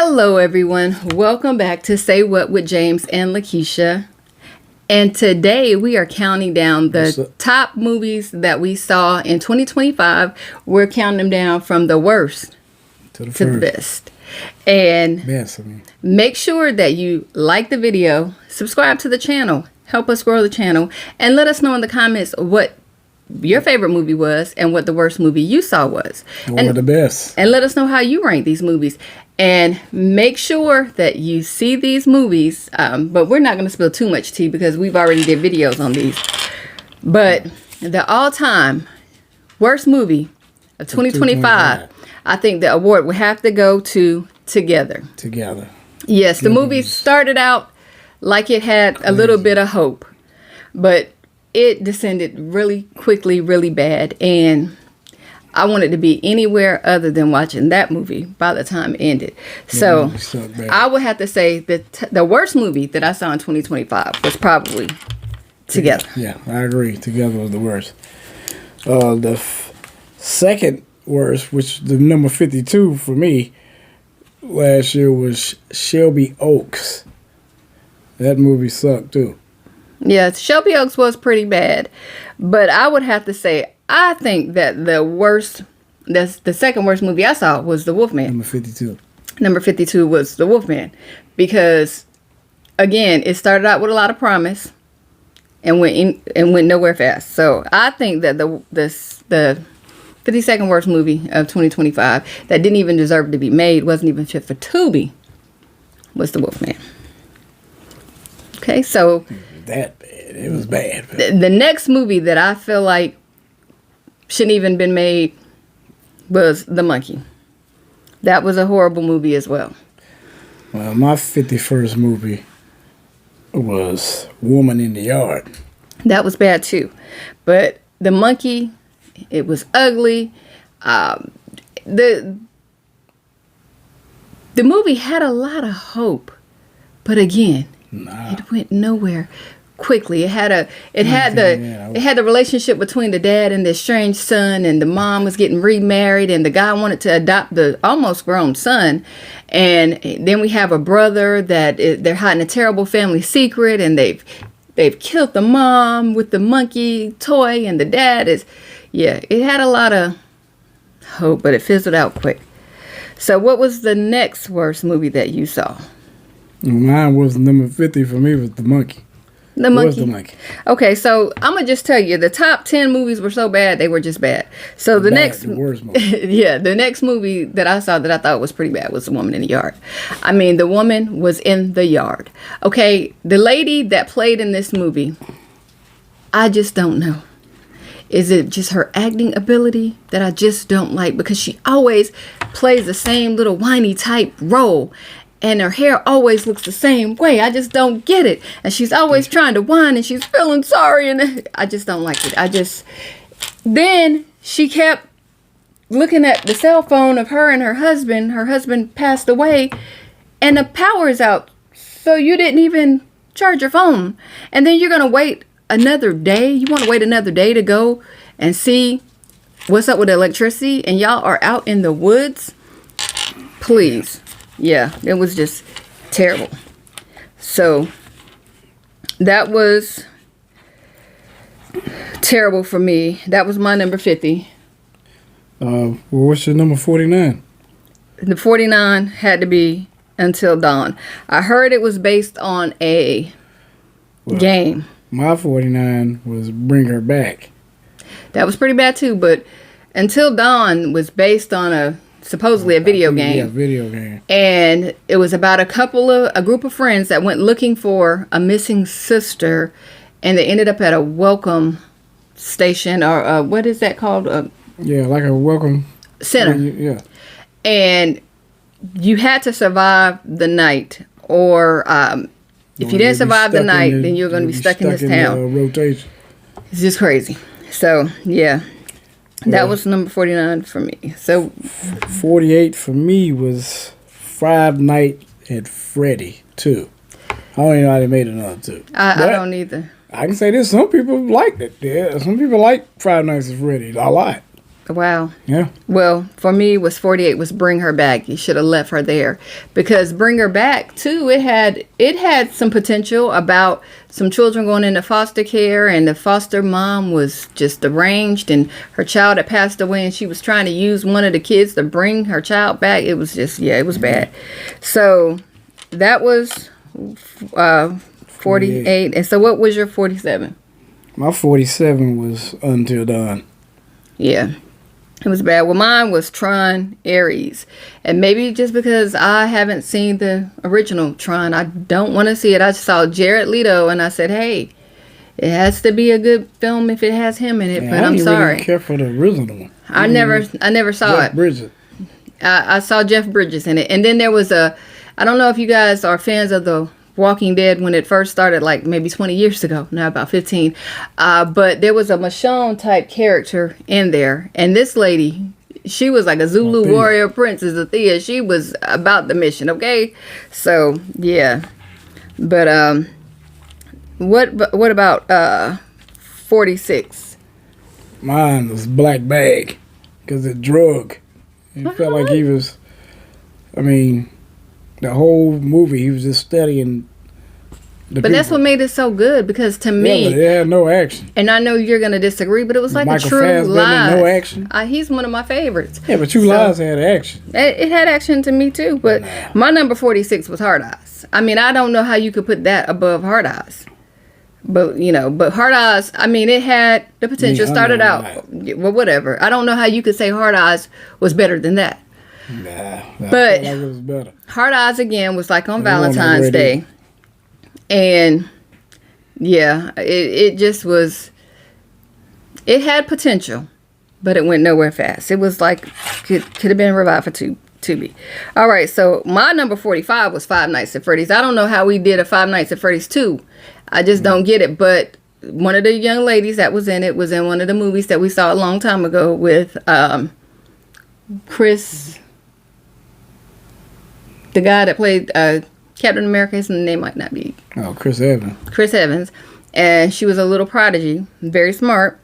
Hello everyone, welcome back to Say What with James and Lakesia. And today we are counting down the top movies that we saw in 2025. We're counting them down from the worst to the best. And make sure that you like the video, subscribe to the channel, help us grow the channel, and let us know in the comments what your favorite movie was and what the worst movie you saw was. One of the best. And let us know how you rank these movies. And make sure that you see these movies. But we're not going to spill too much tea because we've already did videos on these. But the all-time worst movie of 2025, I think the award would have to go to Together. Yes, the movie started out like it had a little bit of hope. But it descended really quickly, really bad. And I wanted to be anywhere other than watching that movie by the time it ended. So I would have to say that the worst movie that I saw in 2025 was probably Together. Yeah, I agree. Together was the worst. The second worst, which the number 52 for me last year, was Shelby Oaks. That movie sucked too. Yeah, Shelby Oaks was pretty bad. But I would have to say, I think that the second worst movie I saw was The Wolfman. Number 52. Number 52 was The Wolfman. Because, again, it started out with a lot of promise and went nowhere fast. So I think that the 52nd worst movie of 2025 that didn't even deserve to be made, wasn't even fit for Tubi, was The Wolfman. Okay, so that bad. It was bad. The next movie that I feel like shouldn't even been made was The Monkey. That was a horrible movie as well. Well, my 51st movie was Woman in the Yard. That was bad too. But The Monkey, it was ugly. The movie had a lot of hope. But again, it went nowhere quickly. It had the relationship between the dad and the estranged son, and the mom was getting remarried, and the guy wanted to adopt the almost grown son. And then we have a brother that they're hiding a terrible family secret, and they've killed the mom with the monkey toy, and the dad is, it had a lot of hope, but it fizzled out quick. So what was the next worst movie that you saw? Mine was number 50 for me, was The Monkey. The Monkey. Okay, so I'm gonna just tell you, the top 10 movies were so bad they were just bad. So the worst movie. the next movie that I saw that I thought was pretty bad was The Woman in the Yard. I mean, the woman was in the yard. Okay, the lady that played in this movie, I just don't know. Is it just her acting ability that I just don't like? Because she always plays the same little whiny type role. And her hair always looks the same way. I just don't get it. And she's always trying to whine and she's feeling sorry. And I just don't like it. Then she kept looking at the cell phone of her and her husband. Her husband passed away and the power is out. So you didn't even charge your phone. And then you're going to wait another day. You want to wait another day to go and see what's up with the electricity. And y'all are out in the woods. Please. Yeah, it was just terrible. So that was terrible for me. That was my number 50. Well, what's your number 49? The 49 had to be Until Dawn. I heard it was based on a game. My 49 was Bring Her Back. That was pretty bad too, but Until Dawn was based on supposedly a video game. Yeah, video game. And it was about a group of friends that went looking for a missing sister, and they ended up at a welcome station, or what is that called? Like a welcome center. Yeah. And you had to survive the night, or if you didn't survive the night, then you're going to be stuck in this town. Rotation. It's just crazy. So, yeah. That was number 49 for me. So 48 for me was Five Nights at Freddy 2. I don't even know how they made another 2. I don't either. I can say this: some people liked it. Yeah, some people like Five Nights at Freddy a lot. Wow. Yeah. Well, for me, it was 48 was Bring Her Back. You should have left her there, because Bring Her Back too. It had some potential about some children going into foster care, and the foster mom was just deranged, and her child had passed away, and she was trying to use one of the kids to bring her child back. It was just, it was bad. So that was 48. And so what was your 47? My 47 was Until Dawn. Yeah. It was bad. Well, mine was Tron Ares. And maybe just because I haven't seen the original Tron, I don't want to see it. I saw Jared Leto and I said, hey, it has to be a good film if it has him in it. Yeah, but I'm sorry. I didn't care for the original one. I never saw Jeff it. Bridges. I saw Jeff Bridges in it. And then there was I don't know if you guys are fans of The Walking Dead when it first started, like maybe 20 years ago, now about 15. But there was a Michonne type character in there. And this lady, she was like a Zulu warrior princess, Athea. She was about the mission, okay? So, yeah. But what about 46? Mine was Black Bag, because it drug. It felt like he was, the whole movie, he was just studying the But people. that's what made it so good, because to me, but it had no action. and I know you're going to disagree, but it was like Michael a True Fassbender, Lies. no action. He's one of my favorites. Yeah, but True Lies had action. It had action to me too, but my number 46 was Hard Eyes. I don't know how you could put that above Hard Eyes. But, but Hard Eyes, it had the potential. Started out, well, whatever. I don't know how you could say Hard Eyes was better than that. Nah, But I felt like it was better. Hard Eyes again was like on Valentine's Day. And yeah, it just was, it had potential, but it went nowhere fast. It was like, could have been revived for Tubi. All right, so my number 45 was Five Nights at Freddy's. I don't know how we did a Five Nights at Freddy's 2. I just don't get it. But one of the young ladies that was in it was in one of the movies that we saw a long time ago with Chris, the guy that played Captain America. His name might not be. Oh, Chris Evans. Chris Evans. And she was a little prodigy, very smart.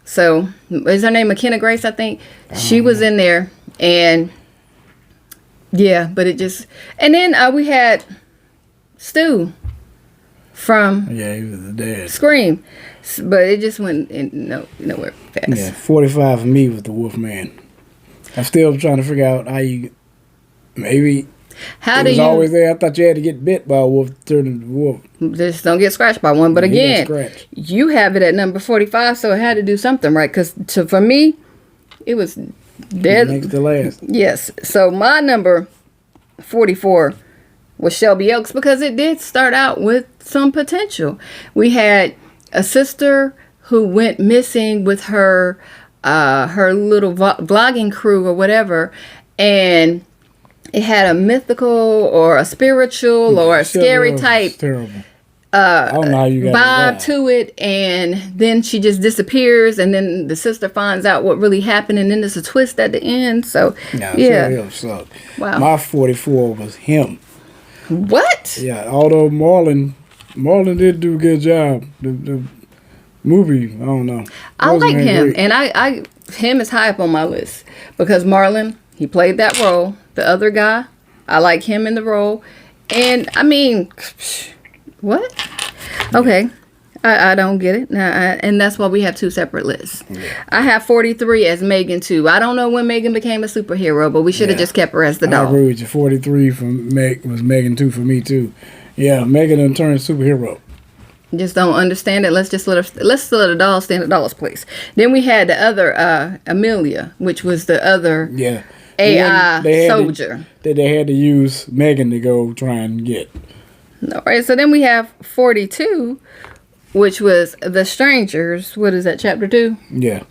So, is her name McKenna Grace, I think? She was in there. And, yeah, but it just... And then we had Stu from Yeah, he was the dad. Scream. But it just went nowhere fast. Yeah, 45 for me was The Wolfman. I'm still trying to figure out how you... Maybe... How it do was you... always there. I thought you had to get bit by a wolf to turn into a wolf. Just don't get scratched by one. But Yeah, again, you have it at number 45, so it had to do something, right? Because for me, it was dead. Next to last. Yes. So my number 44 was Shelby Oaks, because it did start out with some potential. We had a sister who went missing with her little vlogging crew or whatever, and it had a mythical or a spiritual or a scary type I don't know how you got vibe to it, and then she just disappears, and then the sister finds out what really happened, and then there's a twist at the end. So yeah, wow. My 44 was him. What? Yeah, although Marlon did do a good job. The movie, I don't know. I like him, and him is high up on my list, because Marlon, he played that role. The other guy, I like him in the role, and what? Okay, I don't get it, and that's why we have two separate lists. Yeah. I have 43 as Megan too. I don't know when Megan became a superhero, but we should have just kept her as the doll. I agree with you. 43 was Megan too for me too. Yeah, Megan done turned superhero. Just don't understand it. Let's let a doll stay in the doll's place. Then we had the other Amelia, which was the other AI soldier that they had to use Megan to go try and get. All right, so then we have 42, which was The Strangers. What is that, chapter 2? Yeah.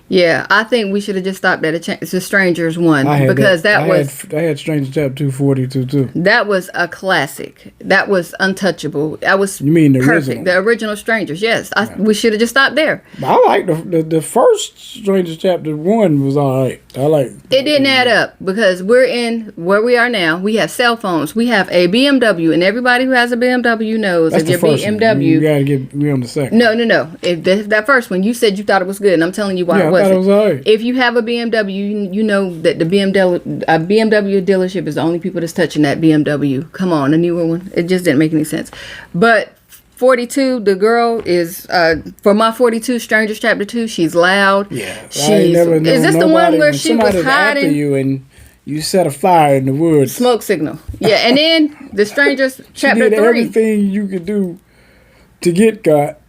Yeah, I think we should have just stopped at The Strangers 1, because I had Strangers chapter 242 too. That was a classic. That was untouchable. That was You mean the perfect. original? The original Strangers. Yes, we should have just stopped there. I like the first Strangers chapter 1 was all right. I like it. Didn't add up, because we're in where we are now. We have cell phones. We have a BMW, and everybody who has a BMW knows that's if your BMW. BMW. You gotta get me on the second. No. If that first one, you said you thought it was good, and I'm telling you why it wasn't. thought it was alright. If you have a BMW, you know that the BMW dealership is the only people that's touching that BMW. Come on, a newer one. It just didn't make any sense. But 42, the girl is for my 42 Strangers Chapter 2. She's loud. Yeah, Is this the one where she was after hiding? you and you set a fire in the woods? Smoke signal. Yeah, and then the Strangers Chapter 3. She did everything you could do to get caught,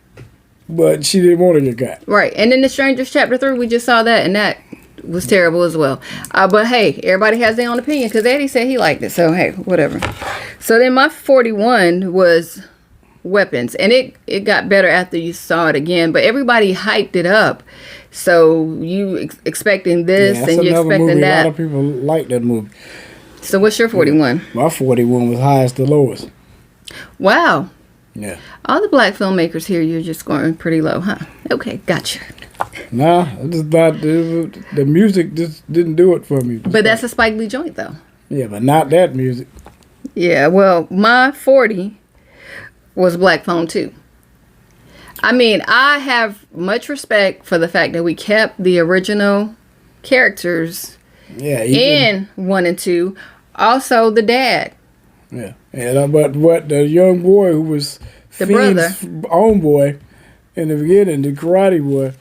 but she didn't want to get caught. Right, and then the Strangers Chapter 3, we just saw that, and that was terrible as well. But hey, everybody has their own opinion because Eddie said he liked it, so hey, whatever. So then my 41 was Weapons, and it got better after you saw it again, but everybody hyped it up, so you expecting this and you expecting movie. that. A lot of people like that movie. So what's your 41? My 41 was highest to lowest. Wow. Yeah. All the black filmmakers here, you're just scoring pretty low, huh? Okay, gotcha. Nah, I just thought the music just didn't do it for me. But that's a Spike Lee joint, though. Yeah, but not that music. Yeah, well, my 40 was Black Phone 2. I mean, I have much respect for the fact that we kept the original characters in 1 and 2. Also, the dad. Yeah, but what the young boy who was the brother, own boy in the beginning, the karate boy,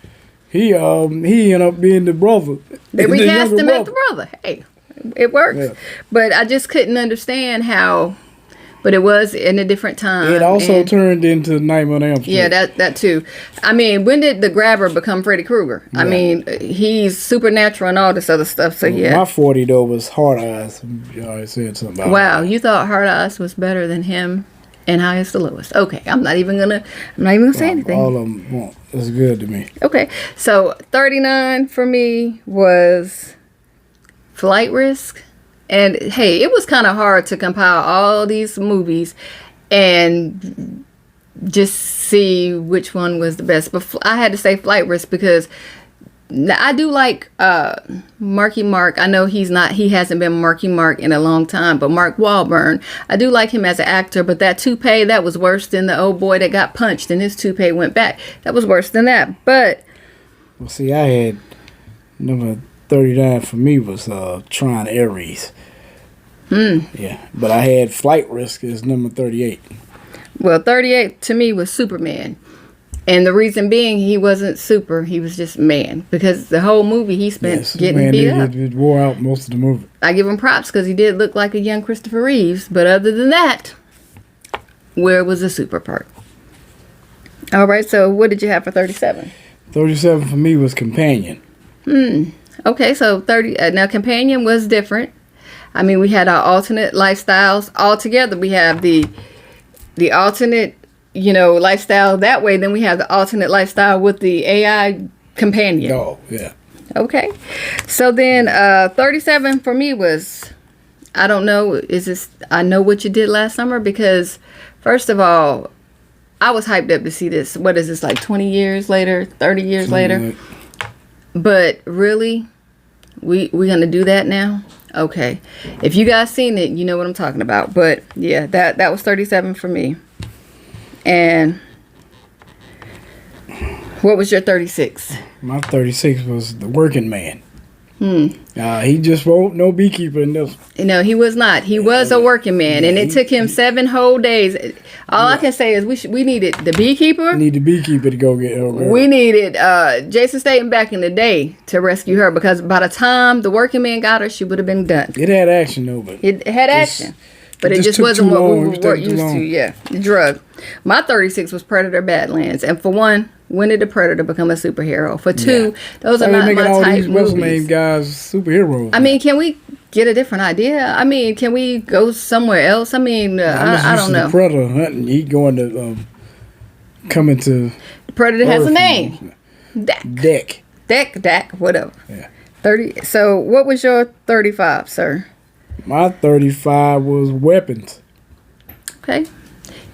he ended up being the brother. They recast him as the brother. Hey, it works. Yeah. But I just couldn't understand how. But it was in a different time. It also turned into Nightmare on Elm Street. Yeah, that too. I mean, when did the grabber become Freddy Krueger? Yeah. I mean, he's supernatural and all this other stuff. So yeah. My 40 though was Hard Eyes. You already said something about. Wow, you thought Hard Eyes was better than him and Highest to Lowest. Okay, I'm not even gonna say anything. All of them won't. It's good to me. Okay, so 39 for me was Flight Risk. And hey, it was kind of hard to compile all these movies and just see which one was the best. But I had to say Flight Risk because I do like Marky Mark. I know he hasn't been Marky Mark in a long time, but Mark Wahlberg, I do like him as an actor. But that toupee, that was worse than the old boy that got punched and his toupee went back. That was worse than that. But well, see, I had number 39 for me was Tron Ares. Yeah, but I had Flight Risk as number 38. Well, 38 to me was Superman. And the reason being he wasn't super, he was just man. Because the whole movie he spent getting beat up. It wore out most of the movie. I give him props because he did look like a young Christopher Reeves. But other than that, where was the super part? All right, so what did you have for 37? 37 for me was Companion. Okay, so 30. Now, Companion was different. I mean, we had our alternate lifestyles. All together, we have the alternate, lifestyle that way. Then we have the alternate lifestyle with the AI companion. Oh, yeah. Okay. So then 37 for me was, I don't know, I Know What You Did Last Summer? Because, first of all, I was hyped up to see this. What is this, like 20 years later, 30 years later? But really, we going to do that now? Okay. If you guys seen it, you know what I'm talking about. But yeah, that was 37 for me. And what was your 36? My 36 was The Working Man. He just won't no beekeeper in this. No, he was not. He was a working man, and it took him 7 whole days. All I can say is we needed the beekeeper. We need the beekeeper to go get her girl. We needed Jason Statham back in the day to rescue her, because by the time the working man got her, she would have been done. It had action though, but it had action. But it just wasn't what we were used to. Yeah, the drug. My 36 was Predator Badlands, and for one, when did the Predator become a superhero? For two, those are not my type movies. Name guys superheroes. I mean, can we get a different idea? I mean, can we go somewhere else? I mean, I don't know. The Predator hunting, he going to coming to. The Predator has a name. Dak, whatever. Yeah. 30. So, what was your 35, sir? My 35 was Weapons. Okay.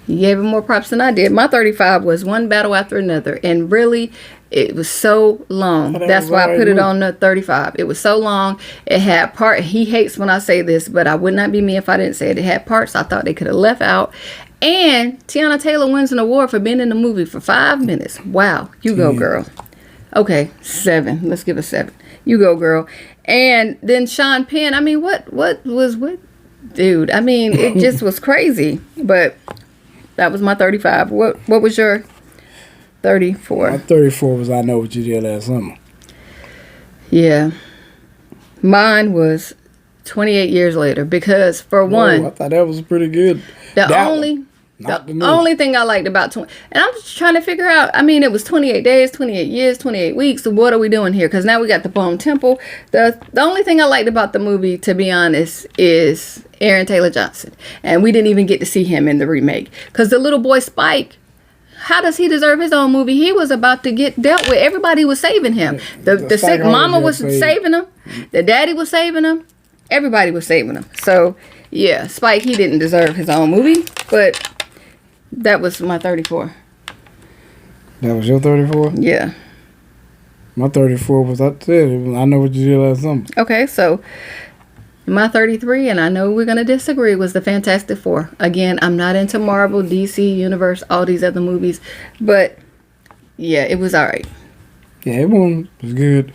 You gave him more props than I did. My 35 was One Battle After Another. And really, it was so long. That's why I put it on the 35. It was so long. It had part. He hates when I say this, but I would not be me if I didn't say it. It had parts I thought they could have left out. And Tiana Taylor wins an award for being in the movie for 5 minutes. Wow. You go, girl. Okay, 7. Let's give a 7. You go, girl. And then Sean Penn. I mean, what was what? Dude, I mean, it just was crazy. But that was my 35. What was your 34? My 34 was I Know What You Did Last Summer. Yeah. Mine was 28 years later because for one, I thought that was pretty good. The only thing I liked about 20, and I'm just trying to figure out, I mean, it was 28 days, 28 years, 28 weeks. So what are we doing here? Because now we got the Bone Temple. The only thing I liked about the movie, to be honest, is Aaron Taylor Johnson. And we didn't even get to see him in the remake. Because the little boy Spike, how does he deserve his own movie? He was about to get dealt with. Everybody was saving him. The sick mama was saving him. The daddy was saving him. Everybody was saving him. So, yeah, Spike, he didn't deserve his own movie. But that was my 34. That was your 34? Yeah. My 34 was, I Know What You Did Last Summer. Okay, so my 33, and I know we're going to disagree, was the Fantastic Four. Again, I'm not into Marvel, DC, Universe, all these other movies. But, yeah, it was all right. Yeah, it was good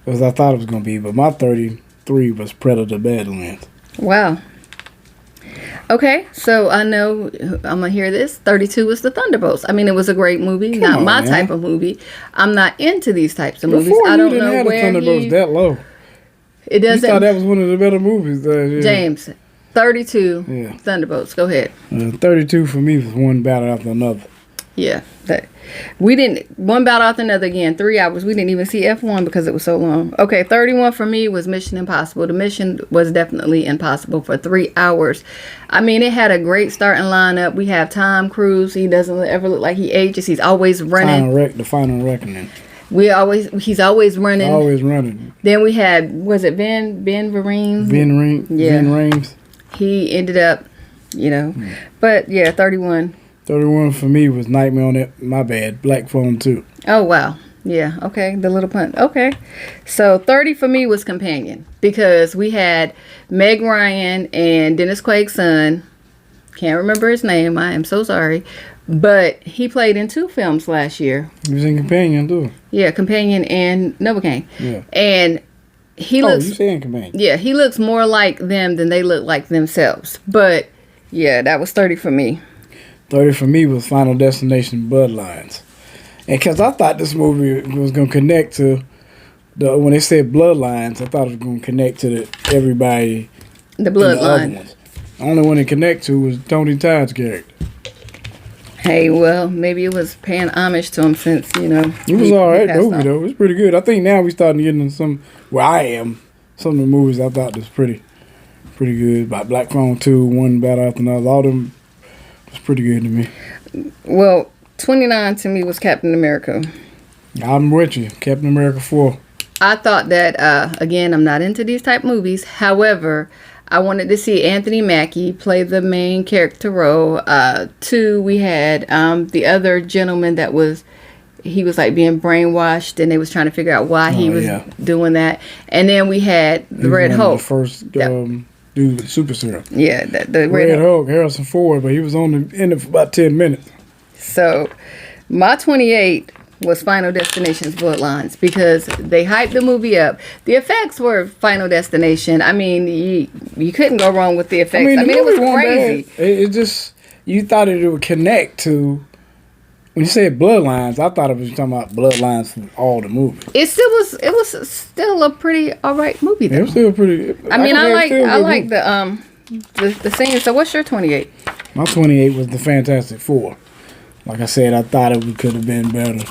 as I thought it was going to be. But my 33 was Predator Badlands. Wow. Okay, so I know I'm going to hear this. 32 was the Thunderbolts. I mean, it was a great movie. Not my type of movie. I'm not into these types of movies. I don't know where the Thunderbolts that low. It doesn't. You thought that was one of the better movies. Yeah. James, 32 Thunderbolts. Go ahead. 32 for me was one battle after another. Yeah, we didn't, one battle after another again, 3 hours. We didn't even see F1 because it was so long. Okay, 31 for me was Mission Impossible. The mission was definitely impossible for 3 hours. I mean, it had a great starting lineup. We have Tom Cruise. He doesn't ever look like he ages. He's always running. The Final Reckoning. He's always running. Always running. Then we had, was it Ben Vereen? Ben Rames. He ended up, but yeah, 31. 31 for me was Nightmare on It. My bad. Black Phone 2. Oh, wow. Yeah, okay. The little punt. Okay. So 30 for me was Companion because we had Meg Ryan and Dennis Quaid's son. Can't remember his name. I am so sorry. But he played in 2 films last year. He was in Companion, too. Yeah, Companion and Novocaine. Yeah. And he looks... you saying Companion. Yeah, he looks more like them than they look like themselves. But, yeah, that was 30 for me. 30 for me was Final Destination Bloodlines. And because I thought this movie was going to connect to, when they said Bloodlines, I thought it was going to connect to everybody. The Bloodline. The only one it connect to was Tony Todd's character. Hey, well, maybe it was paying homage to him since, It was all right movie, though. It was pretty good. I think now we starting to get into some of the movies I thought was pretty good. Like Black Phone 2, one battle after another. All them was pretty good to me. Well, 29 to me was Captain America. I'm with you. Captain America 4. I thought that, again, I'm not into these type movies. However, I wanted to see Anthony Mackie play the main character role. 2, we had the other gentleman he was like being brainwashed and they was trying to figure out why he was doing that. And then we had the Red Hulk. The first dude with super serum. Yeah, the Red Hulk, Harrison Ford, but he was on the end for about 10 minutes. So, my 28 was Final Destination's Bloodlines because they hyped the movie up. The effects were Final Destination. I mean, you couldn't go wrong with the effects. I mean it was crazy. It just, you thought it would connect to, when you said Bloodlines, I thought it was talking about Bloodlines from all the movies. It was still a pretty alright movie though. It was still pretty. I like the scene. So what's your 28? My 28 was the Fantastic Four. Like I said, I thought it could have been better.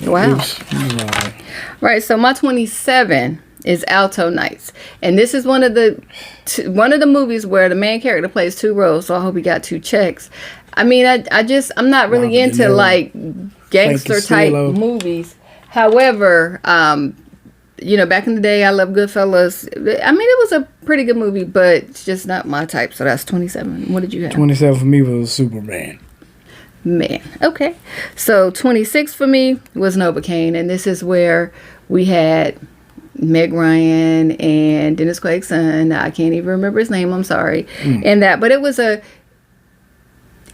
Wow. It was all right. Right. So my 27 is Alto Nights, and this is one of the movies where the main character plays 2 roles. So I hope he got 2 checks. I mean, I'm not really into like gangster type movies. However, back in the day, I loved Goodfellas. I mean, it was a pretty good movie, but it's just not my type. So that's 27. What did you have? 27 for me was Superman. Man. Okay. So 26 for me was Novocaine, and this is where we had Meg Ryan and Dennis Quaid's son. I can't even remember his name. I'm sorry. But it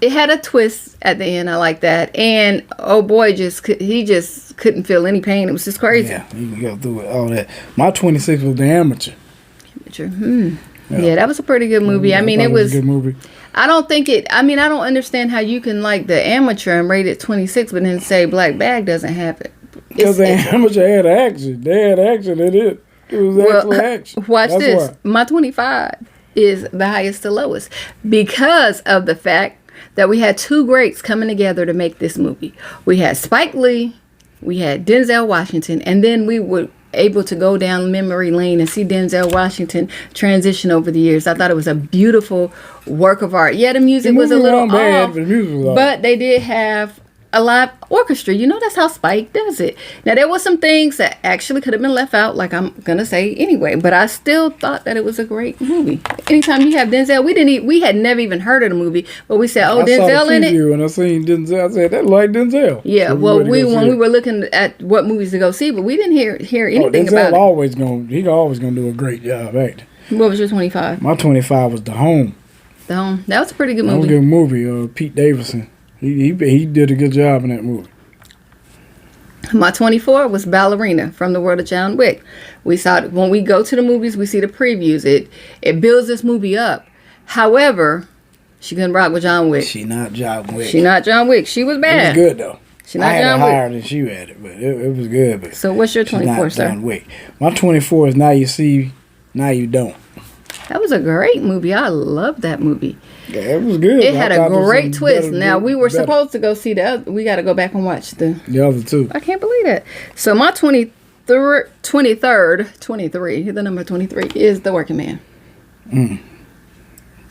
it had a twist at the end. I like that. And oh boy, he just couldn't feel any pain. It was just crazy. Yeah, you can go through it, all that. My 26 was The Amateur. Yeah, that was a pretty good movie. I mean, it was a good movie. I don't understand how you can like The Amateur and rate it 26, but then say Black Bag doesn't have it. Because The Amateur had action. They had action in it. It was actually action. Watch That's this. why. My 25 is the highest to lowest because of the fact that we had two greats coming together to make this movie. We had Spike Lee, we had Denzel Washington, and then we were able to go down memory lane and see Denzel Washington transition over the years. I thought it was a beautiful work of art. Yeah, the music was a little off, but they did have a live orchestra. You know, that's how Spike does it. Now, there were some things that actually could have been left out, like I'm going to say anyway, but I still thought that it was a great movie. Anytime you have Denzel, we had never even heard of the movie, but we said, Denzel in it? When I seen Denzel, I said, that like Denzel. Yeah, so well, when we were looking at what movies to go see, but we didn't hear anything about it. He's always going to do a great job acting. What was your 25? My 25 was The Home. The Home. That was a pretty good movie. That was a good movie. Pete Davidson. He did a good job in that movie. My 24 was Ballerina from the world of John Wick. We saw it when we go to the movies. We see the previews. It builds this movie up. However, she couldn't rock with John Wick. She not John Wick. She was bad. It was good though. She not I had John it Wick. higher than she had it, but it was good. But so what's your 24, sir? John Wick. My 24 is Now You See, Now You Don't. That was a great movie. I loved that movie. Yeah, it was good. It had a great twist. Now, we were supposed to go see the other. We got to go back and watch the other two. I can't believe it. So, my 23, the number 23, is The Working Man.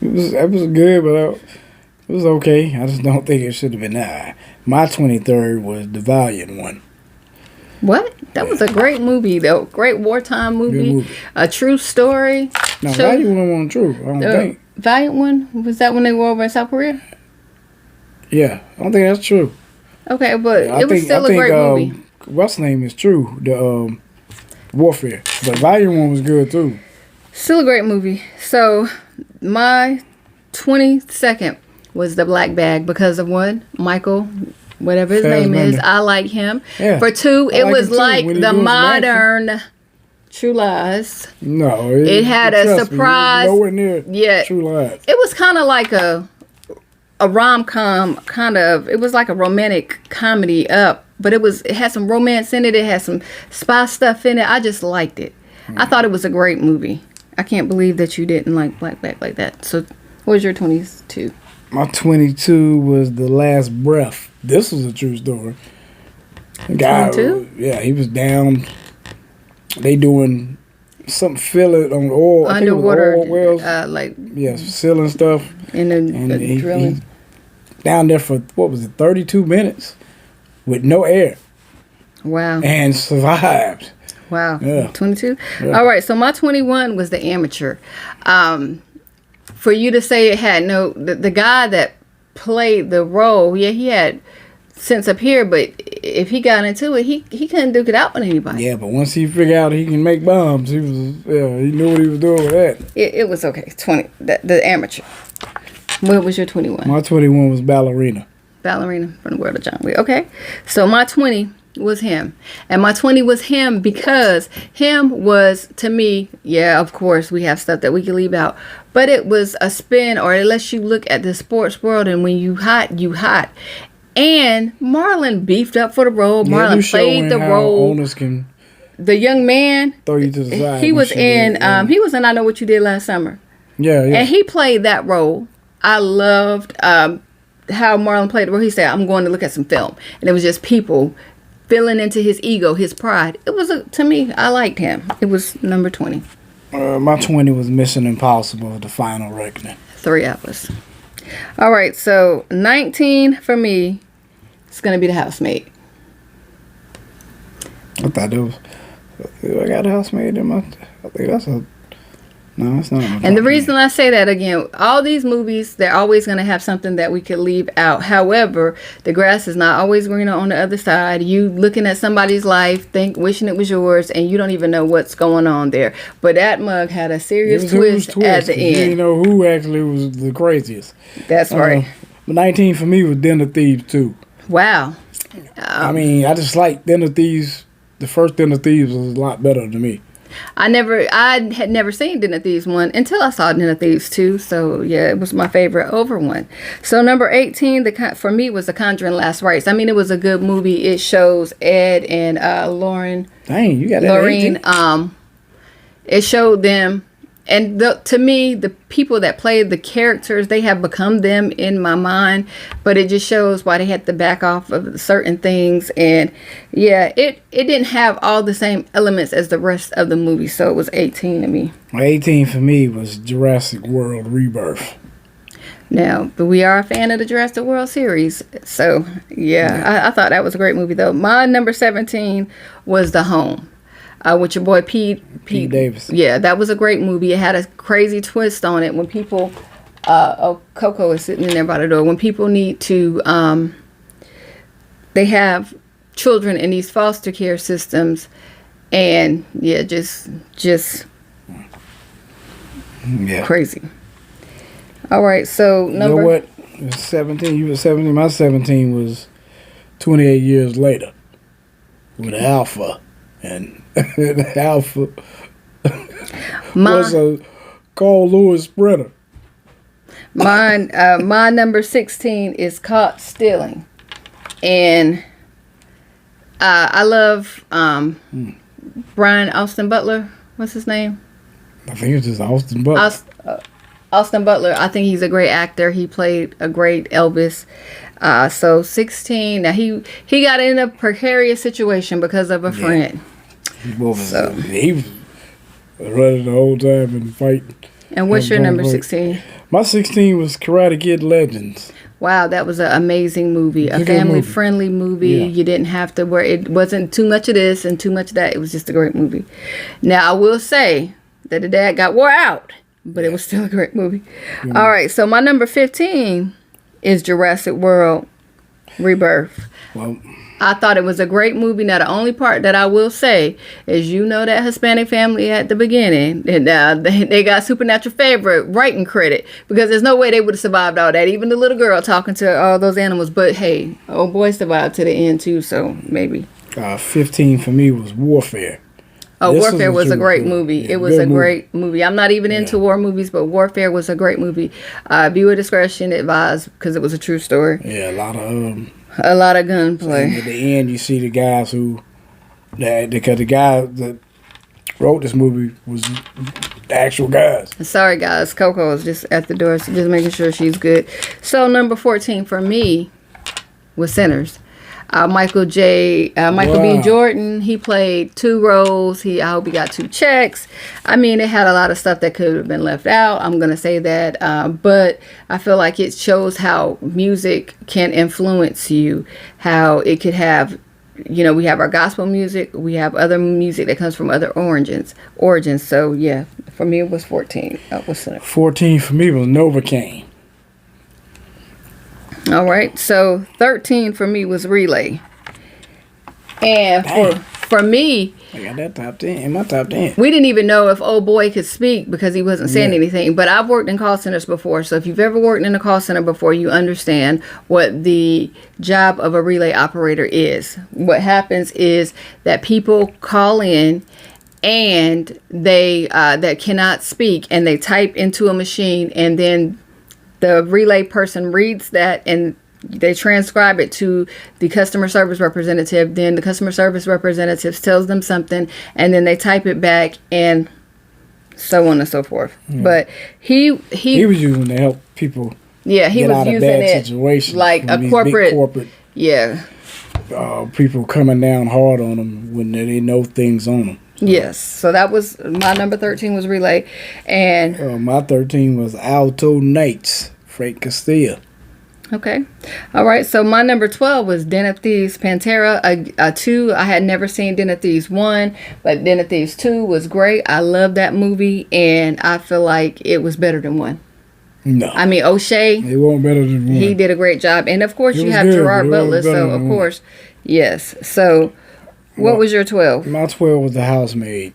It was good, but it was okay. I just don't think it should have been that high. My 23rd was The Valiant One. What? That was a great movie, though. Great wartime movie. A true story. No, Valiant One wasn't true. I don't think. Valiant One? Was that when they were over in South Korea? Yeah, I don't think that's true. Okay, but it was still a great movie. What's name is true? The Warfare. But Valiant One was good, too. Still a great movie. So, my 22nd was The Black Bag because of one, Michael, whatever his name is. I like him. Yeah, for two, it was like the modern True Lies. No, it had a surprise. Nowhere near True Lies. It was kind of like a rom-com kind of. It was like a romantic comedy but it had some romance in it. It had some spy stuff in it. I just liked it. I thought it was a great movie. I can't believe that you didn't like Black Bag like that. So, what was your 22? My 22 was The Last Breath. This was a true story. 22? Yeah, he was down. They doing something filling on oil. Underwater oil wells. Sealing stuff. And drilling. He down there for, 32 minutes with no air. Wow. And survived. Wow. Yeah. 22? Yeah. All right, so my 21 was The Amateur. For you to say it had the guy that played the role, he had sense up here, but if he got into it, he couldn't duke it out with anybody. Yeah, but once he figured out he can make bombs, he knew what he was doing with that. It was okay. 20, the Amateur. What was your 21? My 21 was Ballerina. Ballerina from the world of John Wick. Okay, so my 20 was him, and my 20 was him because him was, to me, of course we have stuff that we can leave out, but it was a spin, or it lets you look at the sports world, and when you hot. And Marlon beefed up for the role. Marlon played the role. Owners can the young man throw you to the side. He was in I Know What You Did Last Summer. Yeah. And he played that role. I loved how Marlon played the role. He said, "I'm going to look at some film," and it was just people filling into his ego, his pride. It was to me, I liked him. It was number 20. My 20 was Mission Impossible: The Final Reckoning. 3 hours. All right, so 19 for me. It's gonna be The Housemaid. I thought it was. I got a housemaid in my. I think that's a. No, it's not. And the reason I say that again, all these movies, they're always gonna have something that we could leave out. However, the grass is not always greener on the other side. You looking at somebody's life, wishing it was yours, and you don't even know what's going on there. But that mug had a serious twist at the end. You didn't know who actually was the craziest. That's right. But 19 for me was Den of Thieves too. Wow. I mean, I just like Den of Thieves. The first Den of Thieves was a lot better to me. I had never seen Den of Thieves 1 until I saw Den of Thieves 2. So yeah, it was my favorite over one. So number 18, for me was The Conjuring: Last Rites. I mean, it was a good movie. It shows Ed and Lauren. Dang, you got that. Lorraine. 18? It showed them, and to me, the people that played the characters, they have become them in my mind. But it just shows why they had to back off of certain things. And yeah, it didn't have all the same elements as the rest of the movie. So it was 18 to me. 18 for me was Jurassic World Rebirth. Now, but we are a fan of the Jurassic World series. So yeah. I thought that was a great movie though. My number 17 was The Home. With your boy Pete Davis. Yeah, that was a great movie. It had a crazy twist on it when people, Coco is sitting in there by the door. When people need to, they have children in these foster care systems, and yeah, just crazy. All right, so You know what? 17. You were 17. My 17 was 28 years later with Alpha. And Alpha was a Carl Lewis Sprinter. My number 16 is Caught Stealing. And I love Brian Austin Butler. What's his name? I think it's just Austin Butler. Austin Butler. I think he's a great actor. He played a great Elvis. So 16. Now he got in a precarious situation because of a friend. He was running the whole time and fighting. And what's your number 16? My 16 was Karate Kid Legends. Wow, that was an amazing movie. A family-friendly movie. Yeah. You didn't have to worry. It wasn't too much of this and too much of that. It was just a great movie. Now, I will say that the dad got wore out, but it was still a great movie. Mm-hmm. All right, so my number 15 is Jurassic World Rebirth. Well, I thought it was a great movie. Now, the only part that I will say is, that Hispanic family at the beginning, and they got Supernatural favorite writing credit, because there's no way they would have survived all that. Even the little girl talking to all those animals. But hey, old boy survived to the end too, so maybe. 15 for me was Warfare. Oh, Warfare was a great movie. Yeah, it was a great movie. I'm not even into war movies, but Warfare was a great movie. Viewer discretion advised, because it was a true story. Yeah, a lot of gunplay. And at the end, you see the guys because the guy that wrote this movie was the actual guys. Sorry, guys. Coco is just at the door, so just making sure she's good. So, number 14 for me was Sinners. Michael B. Jordan, he played 2 roles. I hope he got 2 checks. I mean, it had a lot of stuff that could have been left out. I'm going to say that. But I feel like it shows how music can influence you, how it could have, we have our gospel music. We have other music that comes from other origins. So, yeah, for me, it was 14. 14 for me was Novocaine. All right, so 13 for me was Relay. And for me, I got that top 10 in my top 10. We didn't even know if old boy could speak because he wasn't saying anything. But I've worked in call centers before. So if you've ever worked in a call center before, you understand what the job of a relay operator is. What happens is that people call in and they that cannot speak, and they type into a machine, and then the relay person reads that and they transcribe it to the customer service representative. Then the customer service representative tells them something, and then they type it back, and so on and so forth. Yeah. But he was using to help people. Yeah, he was using it situations like a corporate. Yeah. People coming down hard on them when they know things on them. Yes, so that was my number 13 was Relay, and my 13 was Alto Nights, Frank Castilla. Okay, all right. So my number 12 was Den of Thieves Pantera 2. I had never seen Den of Thieves 1, but Den of Thieves 2 was great. I love that movie, and I feel like it was better than 1. No, I mean O'Shea. It wasn't better than 1. He did a great job, and of course you have Gerard Butler. So of course, yes. So. What was your 12? My 12 was The Housemaid.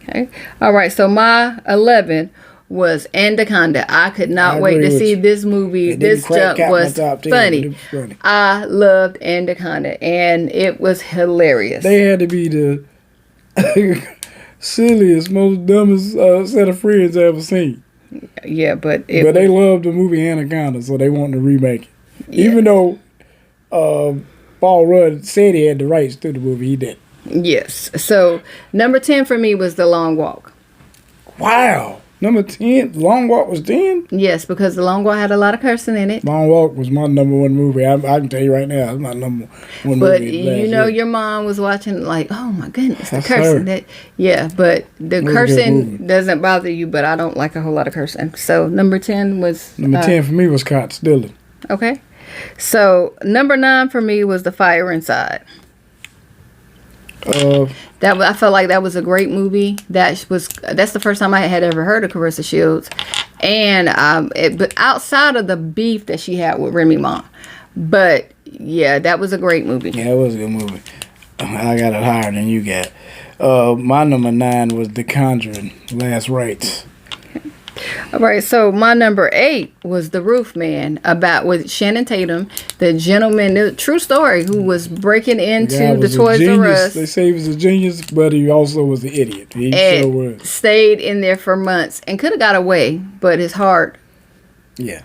Okay. All right. So my 11 was Anaconda. I could not wait agree to with see you. this movie. It didn't This crack junk out my was top 10, but funny. it was funny. I loved Anaconda, and it was hilarious. They had to be the silliest, most dumbest set of friends I ever seen. Yeah, but They loved the movie Anaconda, so they wanted to remake it. Yeah. Even though Paul Rudd said he had the rights to the movie, he didn't. Yes. So number 10 for me was The Long Walk. Wow. Number 10, Long Walk was 10? Yes, because The Long Walk had a lot of cursing in it. Long Walk was my number one movie. I can tell you right now, it's my number one But movie. you know, your mom was watching like, oh my goodness, the That's cursing. her. But the It was a good cursing movie. doesn't bother you, but I don't like a whole lot of cursing. So number 10 was Number 10 for me was Caught Stealing. okay. So number 9 for me was The Fire Inside. I felt like that was a great movie. That's the first time I had ever heard of Carissa Shields, and but outside of the beef that she had with Remy Ma, but yeah, that was a great movie. Yeah, it was a good movie. I got it higher than you got. My number 9 was The Conjuring, Last Rites. All right, so my number 8 was The Roof Man, with Shannon Tatum, the gentleman, the true story, who was breaking into Guy the was a Toys R genius. Us. They say he was a genius, but he also was an idiot. He sure And was. stayed in there for months and could have got away, but his heart Yeah.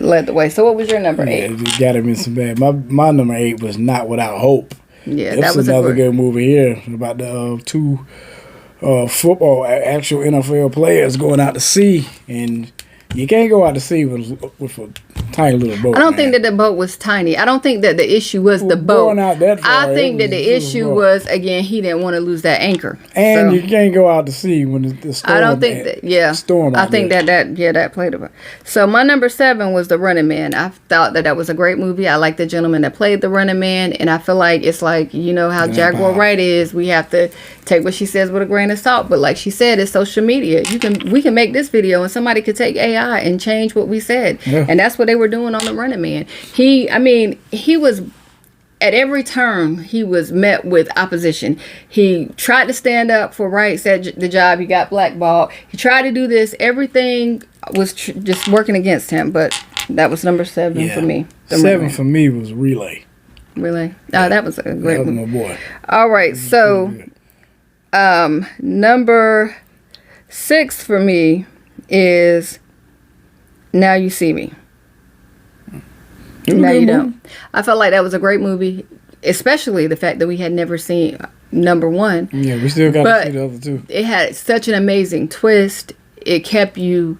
led the way. So what was your number 8? Yeah, he got him in some bad. My number 8 was Not Without Hope. Yeah, That's that was another a great. good movie here about the two football, actual NFL players going out to sea, and you can't go out to sea with a tiny little boat. I don't think that the boat was tiny. I don't think that the issue was the boat. Going out that far, I think that the it was issue rough. was, again, he didn't want to lose that anchor. And So, you can't go out to sea when the storm. I don't think that. Yeah, storm. I out think there. that played a part. So my number 7 was The Running Man. I thought that was a great movie. I like the gentleman that played the Running Man, and I feel like it's like, you know how Jaguar Wright is. We have to take what she says with a grain of salt. But like she said, it's social media. We can make this video, and somebody could take AI and change what we said. Yeah. And that's what they were doing on The Running Man. He was at every turn, he was met with opposition. He tried to stand up for rights at the job. He got blackballed. He tried to do this. Everything was just working against him. But that was number 7 for me. The 7 for me was Relay. Really? Oh, that was a great That was movie. my boy. All right. So, number 6 for me is Now You See Me. It was a No, good you movie. don't. I felt like that was a great movie, especially the fact that we had never seen number 1. Yeah, we still got But to see the other two. it had such an amazing twist. It kept you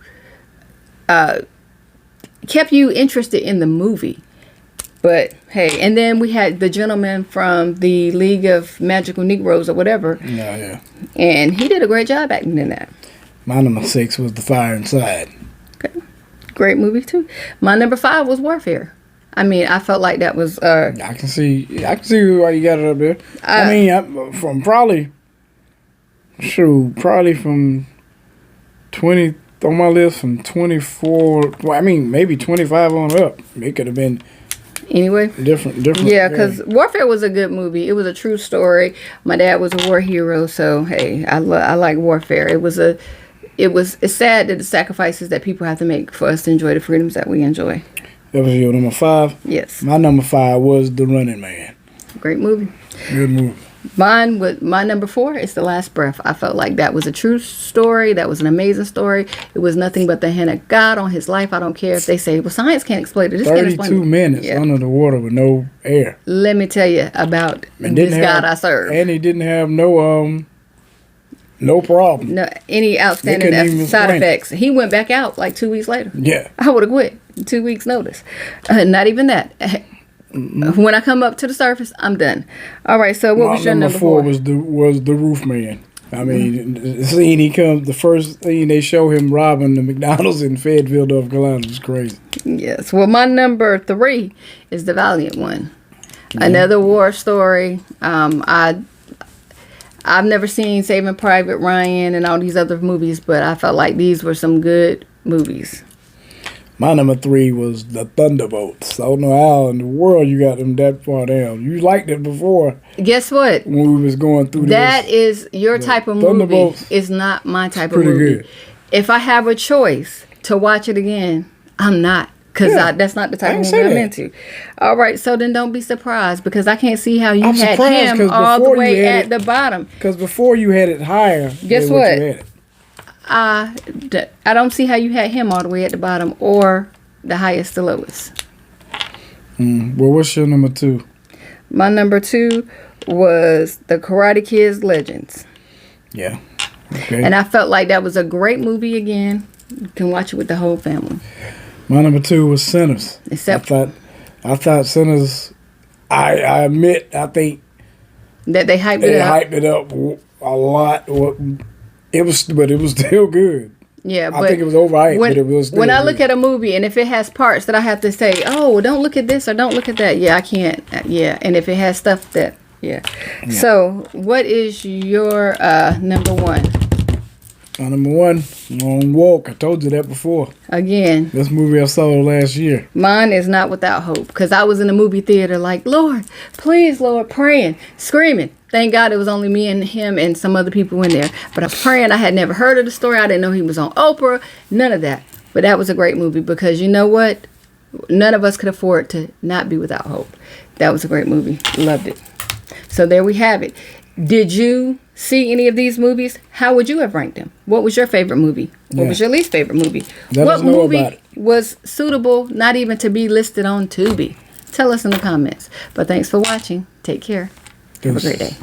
interested in the movie. But hey, and then we had the gentleman from the League of Magical Negroes or whatever, Yeah. and he did a great job acting in that. My number 6 was The Fire Inside. Okay. Great movie too. My number 5 was Warfare. I felt like that was I can see why you got it up there. Probably from 20 on my list from 24. Well, maybe 25 on up. It could have been anyway. different. Yeah, because Warfare was a good movie. It was a true story. My dad was a war hero, so hey, I like Warfare. It's sad that the sacrifices that people have to make for us to enjoy the freedoms that we enjoy. That was your number 5. Yes, My number 5 was The Running Man. great movie. Good movie. My number 4 is The Last Breath. I felt like that was a true story. That was an amazing story. It was nothing but the hand of God on his life. I don't care if they say, well, science can't explain it. This can't explain 32 it. minutes Yeah. under the water with no air. Let me tell you about this God I serve. And he didn't have no problem. No, any outstanding They couldn't even side explain it. effects. He went back out like 2 weeks later. Yeah. I would have quit. 2 weeks notice. Not even that. When I come up to the surface, I'm done. All right. So what was your number 4? was the Roof Man. The scene the first thing they show him robbing the McDonald's in Fayetteville, North Carolina was crazy. Yes. Well, my number 3 is The Valiant One. Another war story. I've never seen Saving Private Ryan and all these other movies, but I felt like these were some good movies. My number 3 was The Thunderbolts. I don't know how in the world you got them that far down. You liked it before Guess what? when we was going through That this. is your type of movie. Thunderbolts It's not my type of pretty movie. good. if I have a choice to watch it again, I'm not. Because that's not the type of movie I'm into. All right, so then don't be surprised because I can't see how you had him all the way at the bottom. Because before you had it higher. Guess what? I don't see how you had him all the way at the bottom or the highest to lowest. Well, what's your number 2? My number 2 was The Karate Kid's Legends. Yeah. Okay. And I felt like that was a great movie again. You can watch it with the whole family. My number 2 was Sinners. I thought Sinners. I admit, I think that they hyped it up a lot. It was still good. Yeah, I think it was overhyped, but it was still when I good. look at a movie and if it has parts that I have to say, oh, don't look at this or don't look at that. Yeah, I can't. Yeah, and if it has stuff that, yeah. So, what is your number 1? My number 1, Long Walk. I told you that before. Again. This movie I saw last year. Mine is Not Without Hope. Because I was in the movie theater like, Lord, please, Lord, praying, screaming. Thank God it was only me and him and some other people in there. But I was praying. I had never heard of the story. I didn't know he was on Oprah. None of that. But that was a great movie because you know what? None of us could afford to not be without hope. That was a great movie. Loved it. So there we have it. Did you see any of these movies? How would you have ranked them? What was your favorite movie? What was your least favorite movie? What movie was suitable not even to be listed on Tubi? Tell us in the comments. But thanks for watching. Take care. Have a great day.